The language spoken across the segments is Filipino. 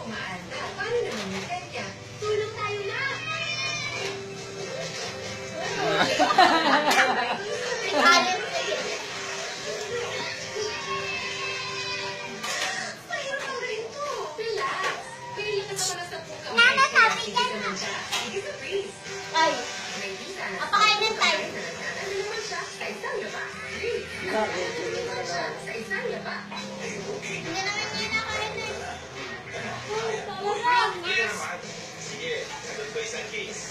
tumaan. Paano naman yung kanya? Tulong tayo na! Mayroon ka rin to. Relax. Pili ka naman sa buka. Nana, sabi ka na. Sige sa freeze. Ay, May visa na. apakainin tayo. Ano naman siya? Sa isang laba. Freeze. Sa isang laba. Hindi naman niya nakainin. Sige, sagot ko isang case.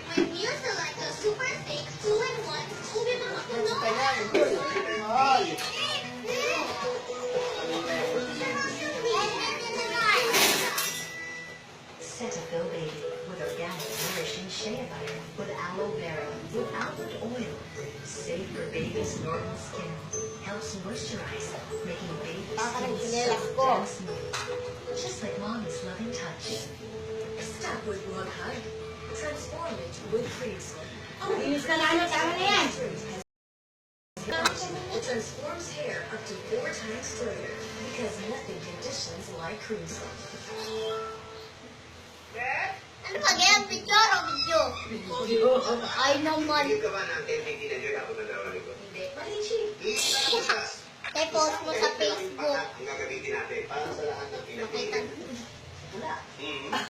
My meals are like a super thick 2-in-1 ube mga kuno. Cetaphil Baby with organic, nourishing shea butter with aloe vera with almond oil. Safe for baby's normal skin. Helps moisturize, making baby's Parang skin chinelas soft ko. and smooth. Just like mommy's loving touch. Start with one hug. Transform it with freeze. Linis ka na, tama na yan. It transforms hair up to 4 times further because nothing conditions like Creamsol. Ano ba yan? Picture o video? Ay naman. Hindi ka ba ng 10-15 na yun ako na dalawang linggo? Hindi, malichi. Kaya post mo sa Facebook. Ang gagamitin natin para sa lahat ng Nakita pinag-iinit. mo. Wala.